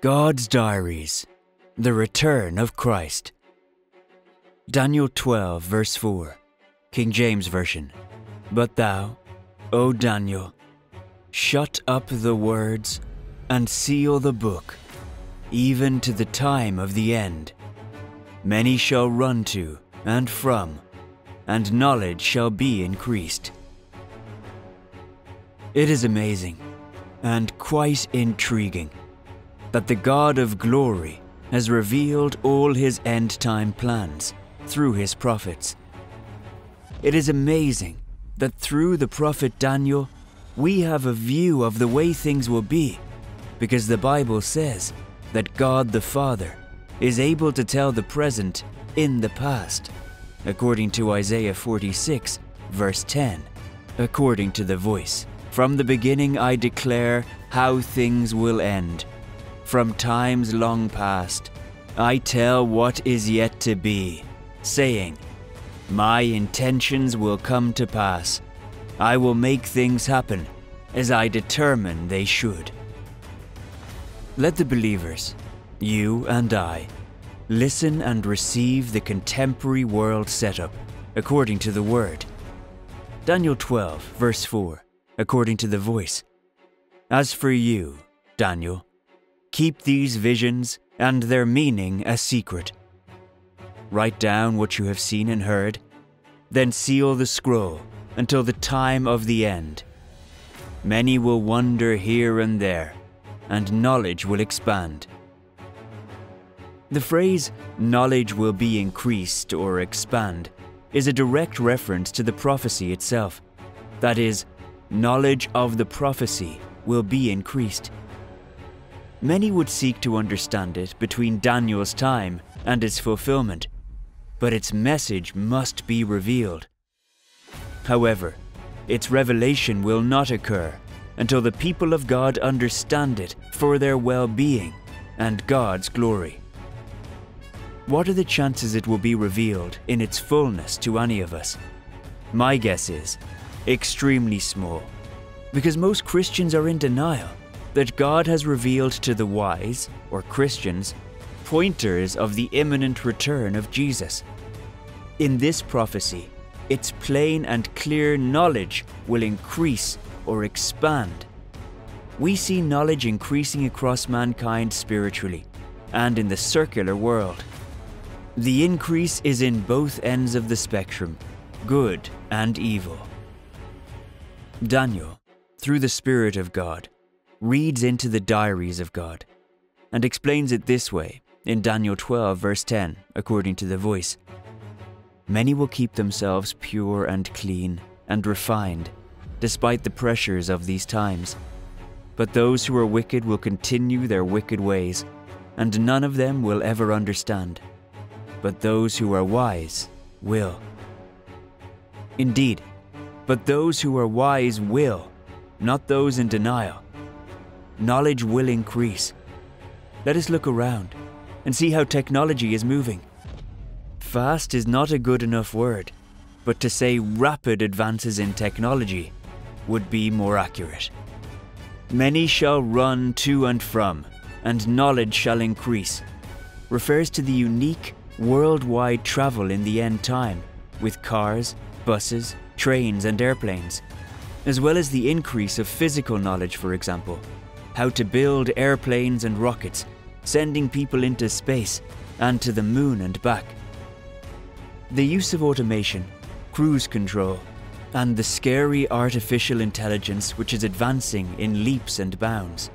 God's Diaries, The Return of Christ. Daniel 12, verse 4, King James Version. But thou, O Daniel, shut up the words and seal the book, even to the time of the end. Many shall run to and from, and knowledge shall be increased. It is amazing and quite intriguing that the God of glory has revealed all his end-time plans through his prophets. It is amazing that through the prophet Daniel, we have a view of the way things will be, because the Bible says that God the Father is able to tell the present in the past, according to Isaiah 46, verse 10. According to the voice, from the beginning I declare how things will end. From times long past, I tell what is yet to be, saying, my intentions will come to pass. I will make things happen as I determine they should. Let the believers, you and I, listen and receive the contemporary world setup according to the Word. Daniel 12, verse 4, according to the voice. As for you, Daniel, keep these visions and their meaning a secret. Write down what you have seen and heard, then seal the scroll until the time of the end. Many will wander here and there, and knowledge will expand. The phrase, knowledge will be increased or expand, is a direct reference to the prophecy itself. That is, knowledge of the prophecy will be increased. Many would seek to understand it between Daniel's time and its fulfillment, but its message must be revealed. However, its revelation will not occur until the people of God understand it for their well-being and God's glory. What are the chances it will be revealed in its fullness to any of us? My guess is extremely small, because most Christians are in denial that God has revealed to the wise, or Christians, pointers of the imminent return of Jesus. In this prophecy, its plain and clear knowledge will increase or expand. We see knowledge increasing across mankind spiritually and in the secular world. The increase is in both ends of the spectrum, good and evil. Daniel, through the Spirit of God, reads into the diaries of God and explains it this way in Daniel 12, verse 10, according to the voice. Many will keep themselves pure and clean and refined, despite the pressures of these times. But those who are wicked will continue their wicked ways, and none of them will ever understand. But those who are wise will. Indeed, but those who are wise will, not those in denial. Knowledge will increase. Let us look around and see how technology is moving. Fast is not a good enough word, but to say rapid advances in technology would be more accurate. Many shall run to and from, and knowledge shall increase, refers to the unique worldwide travel in the end time with cars, buses, trains and airplanes, as well as the increase of physical knowledge, for example, how to build airplanes and rockets, sending people into space and to the moon and back. The use of automation, cruise control, and the scary artificial intelligence which is advancing in leaps and bounds.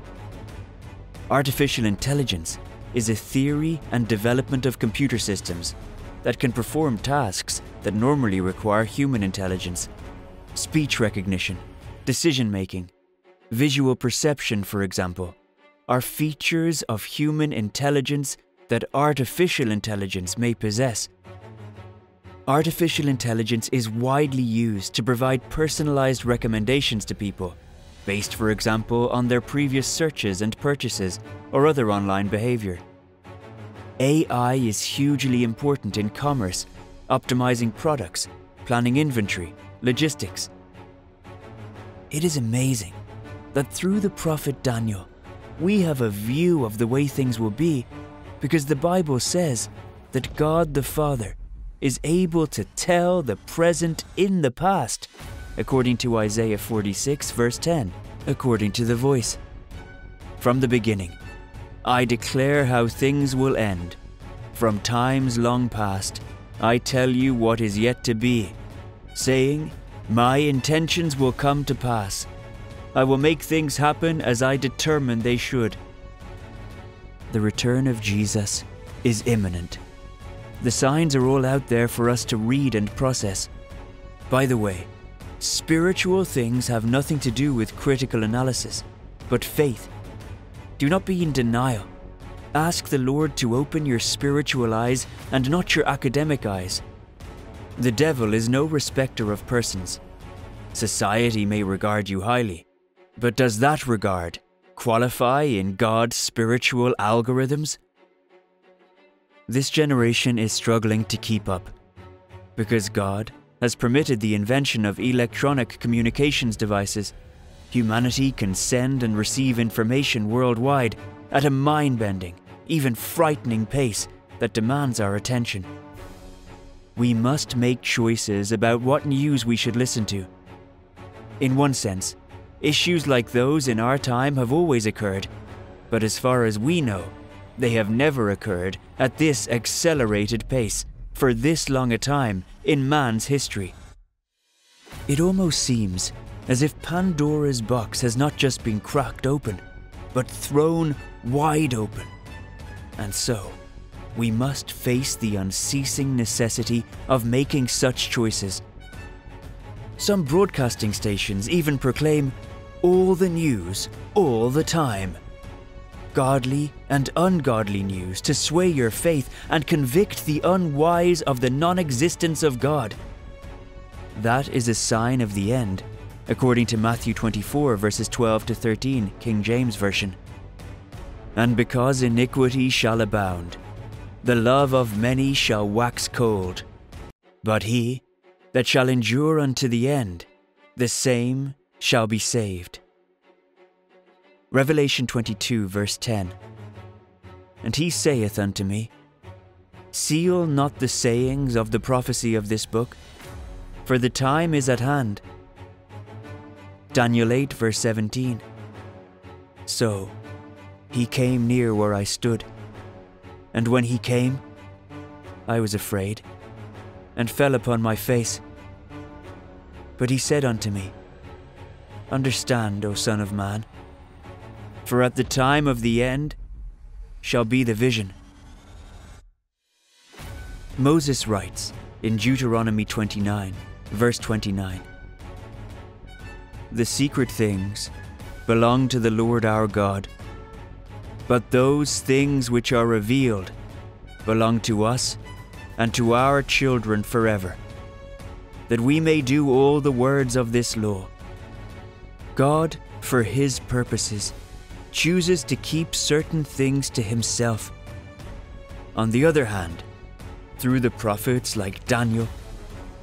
Artificial intelligence is a theory and development of computer systems that can perform tasks that normally require human intelligence. Speech recognition, decision-making, visual perception, for example, are features of human intelligence that artificial intelligence may possess. Artificial intelligence is widely used to provide personalized recommendations to people, based, for example, on their previous searches and purchases or other online behavior. AI is hugely important in commerce, optimizing products, planning inventory, logistics. It is amazing that through the prophet Daniel, we have a view of the way things will be because the Bible says that God the Father is able to tell the present in the past, according to Isaiah 46 verse 10, according to the Voice. From the beginning, I declare how things will end. From times long past, I tell you what is yet to be, saying, my intentions will come to pass. I will make things happen as I determine they should. The return of Jesus is imminent. The signs are all out there for us to read and process. By the way, spiritual things have nothing to do with critical analysis, but faith. Do not be in denial. Ask the Lord to open your spiritual eyes and not your academic eyes. The devil is no respecter of persons. Society may regard you highly, but does that regard qualify in God's spiritual algorithms? This generation is struggling to keep up because God has permitted the invention of electronic communications devices. Humanity can send and receive information worldwide at a mind-bending, even frightening pace that demands our attention. We must make choices about what news we should listen to. In one sense, issues like those in our time have always occurred, but as far as we know, they have never occurred at this accelerated pace for this long a time in man's history. It almost seems as if Pandora's box has not just been cracked open, but thrown wide open. And so, we must face the unceasing necessity of making such choices. Some broadcasting stations even proclaim all the news, all the time. Godly and ungodly news to sway your faith and convict the unwise of the non-existence of God. That is a sign of the end, according to Matthew 24 verses 12 to 13, King James Version. And because iniquity shall abound, the love of many shall wax cold. But he that shall endure unto the end, the same shall be saved. Revelation 22 verse 10. And he saith unto me, seal not the sayings of the prophecy of this book, for the time is at hand. Daniel 8 verse 17. So he came near where I stood, and when he came, I was afraid, and fell upon my face. But he said unto me, understand, O Son of Man, for at the time of the end shall be the vision. Moses writes in Deuteronomy 29, verse 29, the secret things belong to the Lord our God, but those things which are revealed belong to us and to our children forever, that we may do all the words of this law. God, for his purposes, chooses to keep certain things to himself. On the other hand, through the prophets like Daniel,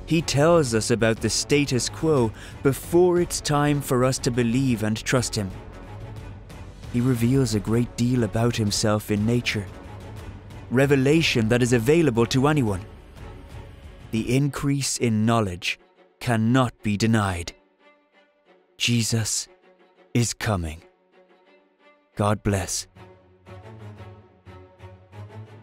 he tells us about the status quo before it's time for us to believe and trust him. He reveals a great deal about himself in nature, revelation that is available to anyone. The increase in knowledge cannot be denied. Jesus is coming. God bless.